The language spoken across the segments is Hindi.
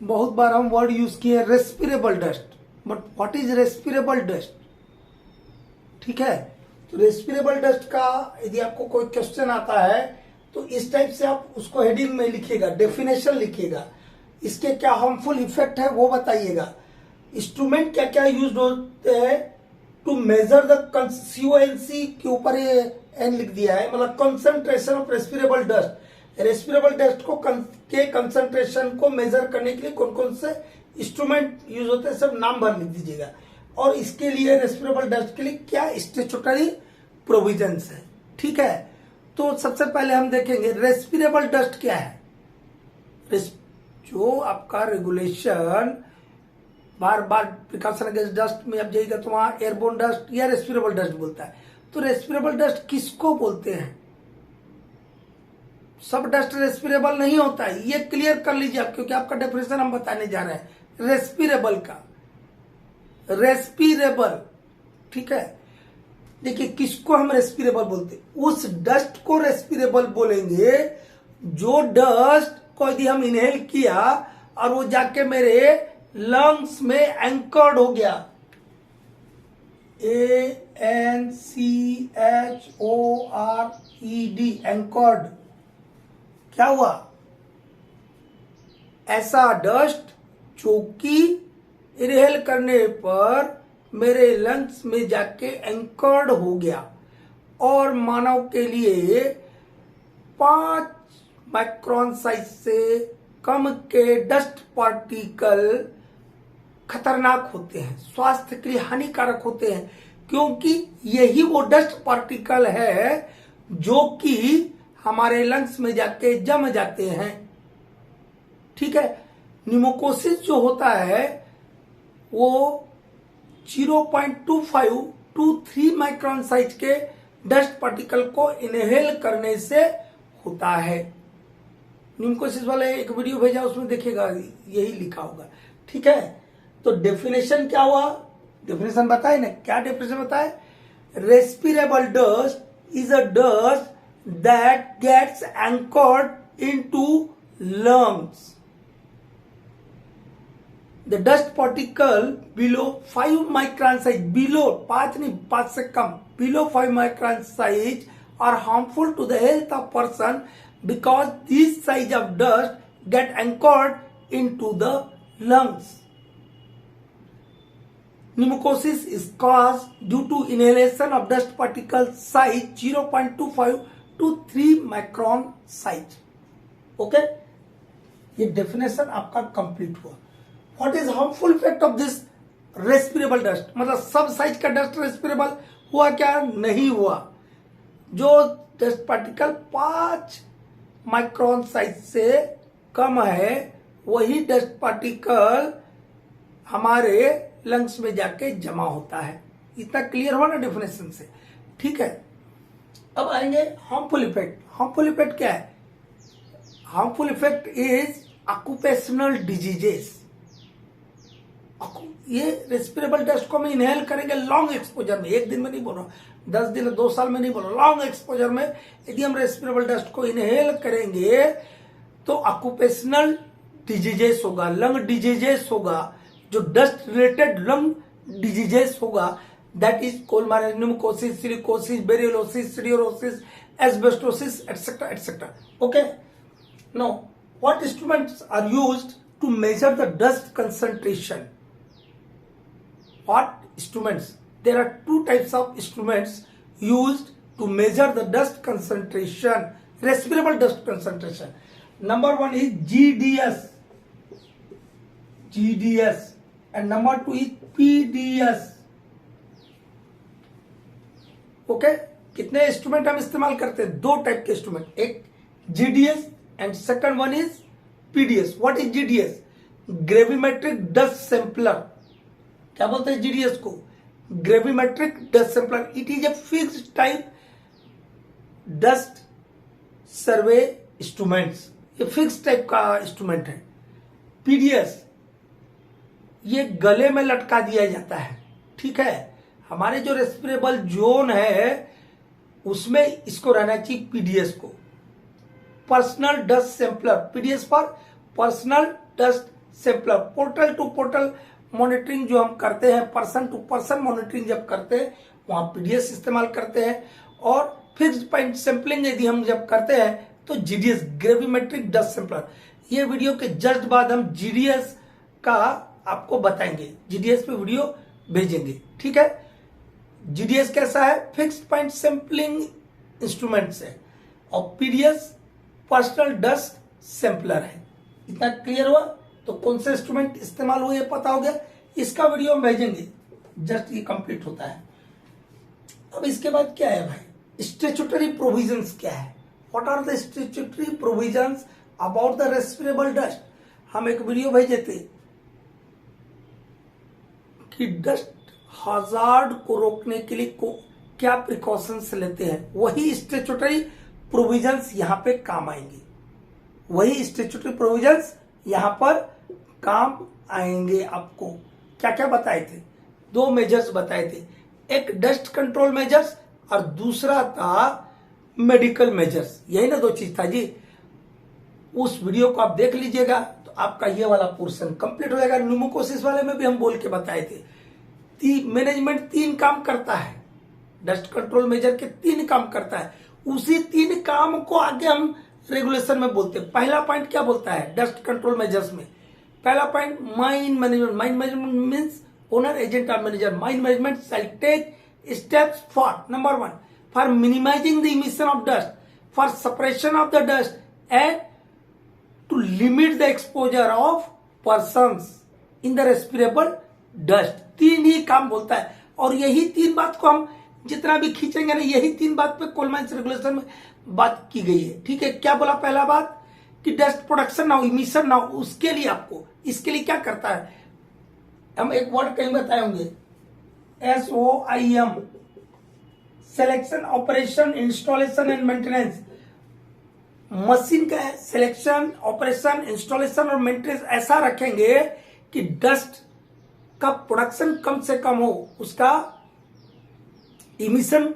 बहुत बार हम वर्ड यूज किए respirable dust, but what is respirable dust? ठीक है, तो रेस्पिरेबल डस्ट का यदि आपको कोई क्वेश्चन आता है तो इस टाइप से आप उसको हेडिंग में लिखिएगा, डेफिनेशन लिखिएगा, इसके क्या हार्मफुल इफेक्ट है वो बताइएगा, इंस्ट्रूमेंट क्या क्या यूज होते हैं टू मेजर द कंसिक्वेंसी के ऊपर ये एन लिख दिया है, मतलब concentration of respirable dust. रेस्पिरेबल dust को के कंसंट्रेशन को मेजर करने के लिए कौन कौन से इंस्ट्रूमेंट यूज होते हैं सब नाम भर लिख दीजिएगा, और इसके लिए रेस्पिरेबल डस्ट के लिए क्या स्टैट्यूटरी प्रोविजंस है। ठीक है, तो सबसे पहले हम देखेंगे रेस्पिरेबल डस्ट क्या है। जो आपका रेगुलेशन बार बार प्रिकॉशन अगेंस्ट डस्ट में आप जाइएगा तो वहां एयरबोर्न डस्ट या रेस्पिरेबल डस्ट बोलता है। तो रेस्पिरेबल डस्ट किसको बोलते हैं? सब डस्ट रेस्पिरेबल नहीं होता है, ये क्लियर कर लीजिए आप, क्योंकि आपका डेफिनेशन हम बताने जा रहे हैं रेस्पिरेबल का। रेस्पिरेबल, ठीक है, देखिए किसको हम रेस्पिरेबल बोलते हैं? उस डस्ट को रेस्पिरेबल बोलेंगे जो डस्ट को यदि हम इनहेल किया और वो जाके मेरे लंग्स में एंकर्ड हो गया, ANCHORED, एंकर्ड, क्या हुआ? ऐसा डस्ट जो कि इनहेल करने पर मेरे लंग्स में जाके एंकर्ड हो गया और मानव के लिए 5 माइक्रोन साइज से कम के डस्ट पार्टिकल खतरनाक होते हैं, स्वास्थ्य के लिए हानिकारक होते हैं, क्योंकि यही वो डस्ट पार्टिकल है जो कि हमारे लंग्स में जाके जम जाते हैं। ठीक है, न्यूमोकोसिस जो होता है वो 0.25 to 3 माइक्रोन साइज के डस्ट पार्टिकल को इनहेल करने से होता है। न्यूमोकोसिस वाले एक वीडियो भेजा, उसमें देखिएगा यही लिखा होगा। ठीक है, तो डेफिनेशन क्या हुआ? डेफिनेशन बताए ना, क्या डेफिनेशन बताए? Respirable dust is a dust that gets anchored into lungs. The dust particle below 5 micron size, below 5 नहीं 5 से कम, below 5 micron size are harmful to the health of person because this size of dust get anchored into the lungs. Pneumococcus is caused due to inhalation of dust particle size 0.25 to 3 micron size. Okay? ये डेफिनेशन आपका कंप्लीट हुआ। What is harmful effect of this respirable dust? मतलब सब साइज का डस्ट रेस्पिरेबल हुआ क्या? नहीं हुआ। जो डस्ट पार्टिकल 5 माइक्रोन साइज से कम है वही डस्ट पार्टिकल हमारे लंग्स में जाके जमा होता है। इतना क्लियर हुआ ना डेफिनेशन से? ठीक है, अब आएंगे हार्मफुल इफेक्ट। हार्मफुल इफेक्ट क्या है? Harmful effect is occupational diseases. ये रेस्पिरेबल डस्ट को हम इनहेल करेंगे लॉन्ग एक्सपोजर में, एक दिन में नहीं बोल रहा, 10 दिन 2 साल में नहीं बोल रहा, लॉन्ग एक्सपोजर में यदि हम रेस्पिरेबल डस्ट को इनहेल करेंगे तो ऑक्यूपेशनल डिजीजेस होगा, लंग डिजीजेस होगा, जो डस्ट रिलेटेड लंग डिजीजेस होगा, that is coalmycosis, pneumoconiosis, silicosis, berylliosis, siderosis, asbestosis, etcetera etcetera. Okay, now what instruments are used to measure the dust concentration? What instruments? There are 2 types of instruments used to measure the dust concentration, respirable dust concentration. Number 1 is GDS, and number 2 is PDS. Okay? कितने इंस्ट्रूमेंट हम इस्तेमाल करते हैं? 2 टाइप के इंस्ट्रूमेंट, एक GDS and second one is PDS. What is GDS? Gravimetric dust sampler. क्या बोलते हैं जीडीएस को? Gravimetric dust sampler. It is a fixed type dust survey instruments, ये फिक्स टाइप का इंस्ट्रूमेंट है। पीडीएस ये गले में लटका दिया जाता है। ठीक है, हमारे जो रेस्पिरेबल जोन है उसमें इसको रहना चाहिए पीडीएस को। Personal dust sampler, PDS for personal dust sampler. Portal to portal monitoring जो हम करते हैं, पर्सन टू पर्सन मॉनिटरिंग जब करते हैं वहां पीडीएस इस्तेमाल करते हैं। और फिक्स्ड पॉइंट सैंपलिंग यदि हम जब करते हैं तो जीडीएस, ग्रेविमेट्रिक डस्ट सैंपलर। ये वीडियो के जस्ट बाद हम जीडीएस का आपको बताएंगे, जीडीएस पे वीडियो भेजेंगे, ठीक है। जीडीएस कैसा है? फिक्स्ड पॉइंट सैंपलिंग इंस्ट्रूमेंट है और पीडीएस पर्सनल डस्ट सैंपलर है। इतना क्लियर हुआ? तो कौन से इंस्ट्रूमेंट इस्तेमाल हुए ये पता हो गया। इसका वीडियो हम भेजेंगे, जस्ट ये कंप्लीट होता है। अब इसके बाद क्या है भाई? स्टैट्यूटरी प्रोविजंस क्या है? What are the statutory provisions about the respirable dust? हम एक वीडियो भेजे थे कि डस्ट हजार्ड को रोकने के लिए क्या प्रिकॉशंस लेते हैं, वही स्टैट्यूटरी प्रोविजंस यहां पे काम आएंगे। वही स्टैट्यूटरी प्रोविजंस यहां पर काम आएंगे। आपको क्या क्या बताए थे? 2 मेजर्स बताए थे, एक डस्ट कंट्रोल मेजर्स और दूसरा था मेडिकल मेजर्स। यही ना 2 चीज था जी। उस वीडियो को आप देख लीजिएगा तो आपका ये वाला पोर्शन कंप्लीट हो जाएगा। न्यूमोकोसिस वाले में भी हम बोल के बताए थे मैनेजमेंट 3 काम करता है, डस्ट कंट्रोल मेजर के 3 काम करता है। उसी 3 काम को आगे हम रेगुलेशन में बोलते हैं। पहला पॉइंट क्या बोलता है डस्ट कंट्रोल मेजर्स में? पहला point mine management. Mine management means owner agent और manager. Mine management shall take steps for number 1 for minimising the emission of dust, for separation of the dust and to limit the exposure of persons in the respirable dust. 3 ही काम बोलता है और यही 3 बात को हम जितना भी खींचेंगे ना, यही 3 बात पे कोल माइंस रेगुलेशन में बात की गई है, ठीक है। क्या बोला? पहला बात कि डस्ट प्रोडक्शन ना हो, इमिशन ना हो, उसके लिए आपको, इसके लिए क्या करता है? हम एक वर्ड कहीं बताए होंगे, SOIM, selection, operation, installation and maintenance. Machine का सिलेक्शन, ऑपरेशन, इंस्टॉलेशन और मेंटेनेंस ऐसा रखेंगे कि डस्ट का प्रोडक्शन कम से कम हो, उसका इमिशन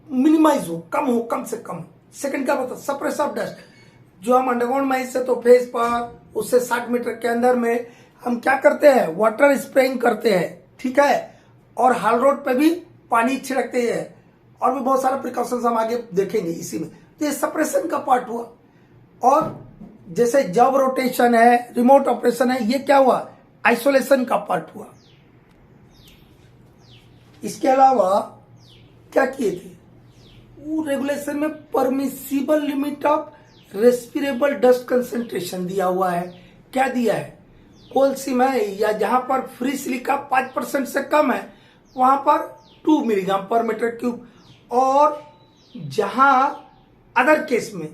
मिनिमाइज हो, कम से कम। सेकंड क्या होता है? Suppress of dust. जो हम अंडरग्राउंड माइंस से तो फेस पर उससे 60 मीटर के अंदर में हम क्या करते हैं? वाटर स्प्रेइंग करते हैं, ठीक है। और हाल रोड पे भी पानी छिड़कते हैं और भी बहुत सारा प्रिकॉशंस हम आगे देखेंगे इसी में। तो ये सप्रेशन का पार्ट हुआ। और जैसे जॉब रोटेशन है, रिमोट ऑपरेशन है, ये क्या हुआ? आइसोलेशन का पार्ट हुआ। इसके अलावा क्या किए थे? वो रेगुलेशन में permissible limit of respirable dust concentration दिया हुआ है। क्या दिया है? कोल सीम है या जहां पर फ्री सिलिका 5% से कम है वहां पर 2 मिलीग्राम पर मीटर क्यूब, और जहां अदर केस में,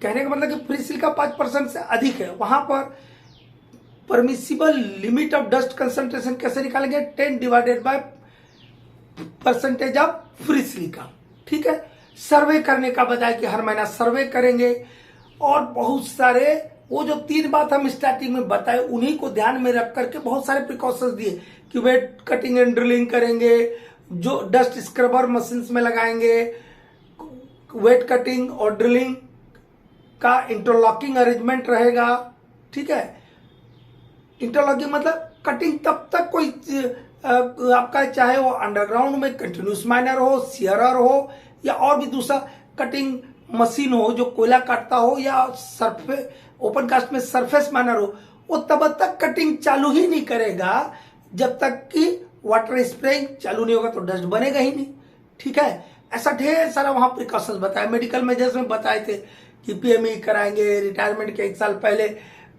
कहने का मतलब कि फ्री सिलिका 5% से अधिक है, वहां पर permissible limit of dust concentration कैसे निकालेंगे? 10 divided by percentage of free silica, ठीक है। सर्वे करने का बताया कि हर महीना सर्वे करेंगे। और बहुत सारे वो जो 3 बात हम स्टार्टिंग में बताए उन्हीं को ध्यान में रख करके बहुत सारे प्रिकॉशंस दिए कि वेट कटिंग एंड ड्रिलिंग करेंगे, जो डस्ट स्क्रबर मशीन में लगाएंगे, वेट कटिंग और ड्रिलिंग का इंटरलॉकिंग अरेंजमेंट रहेगा, ठीक है। इंटरलॉकिंग मतलब कटिंग तब तक कोई आपका चाहे वो अंडरग्राउंड में कंटिन्यूस माइनर हो, सीयरर हो या और भी दूसरा कटिंग मशीन हो जो कोयला काटता हो, या सरफेस ओपन कास्ट में सरफेस माइनर हो, वो तब तक कटिंग चालू ही नहीं करेगा जब तक कि वाटर स्प्रेइंग चालू नहीं होगा, तो डस्ट बनेगा ही नहीं, ठीक है। ऐसा ढेर सारा वहां प्रिकॉशंस बताया। मेडिकल मेजर्स में बताए थे कि पीएमई कराएंगे रिटायरमेंट के 1 साल पहले,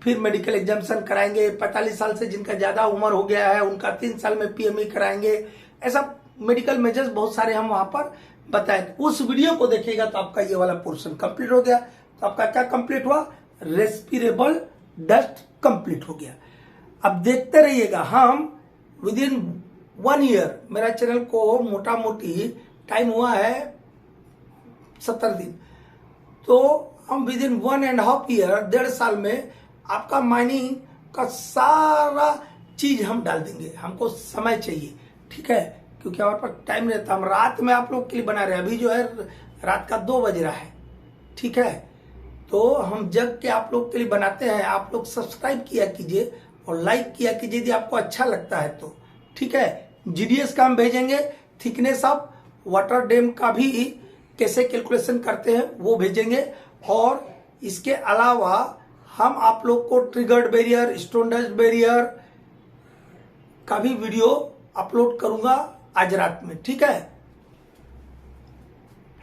फिर मेडिकल एग्जामिशन कराएंगे। 45 साल से जिनका ज्यादा उम्र हो गया है उनका 3 साल में पीएमई कराएंगे। ऐसा मेडिकल मेजर्स बहुत सारे हम वहां पर बताए। उस वीडियो को देखिएगा तो आपका ये वाला पोर्शन कंप्लीट हो गया। तो आपका क्या कंप्लीट हुआ? रेस्पिरेबल डस्ट कंप्लीट हो गया। अब देखते रहिएगा, हम विद इन 1 ईयर, मेरा चैनल को मोटा मोटी टाइम हुआ है 70 दिन, तो हम विद इन 1.5 ईयर, 1.5 साल में आपका माइनिंग का सारा चीज हम डाल देंगे। हमको समय चाहिए, ठीक है, क्योंकि हमारे पास टाइम रहता। हम रात में आप लोग के लिए बना रहे हैं। अभी जो है रात का 2 बज रहा है, ठीक है। तो हम जग के आप लोग के लिए बनाते हैं। आप लोग सब्सक्राइब किया कीजिए और लाइक किया कि यदि आपको अच्छा लगता है तो। ठीक है, जीडीएस का हम भेजेंगे, थिकनेस ऑफ वाटर डैम का भी कैसे कैलकुलेशन करते हैं वो भेजेंगे, और इसके अलावा हम आप लोग को triggered barrier, stone dust barrier का भी वीडियो अपलोड करूंगा आज रात में। ठीक है।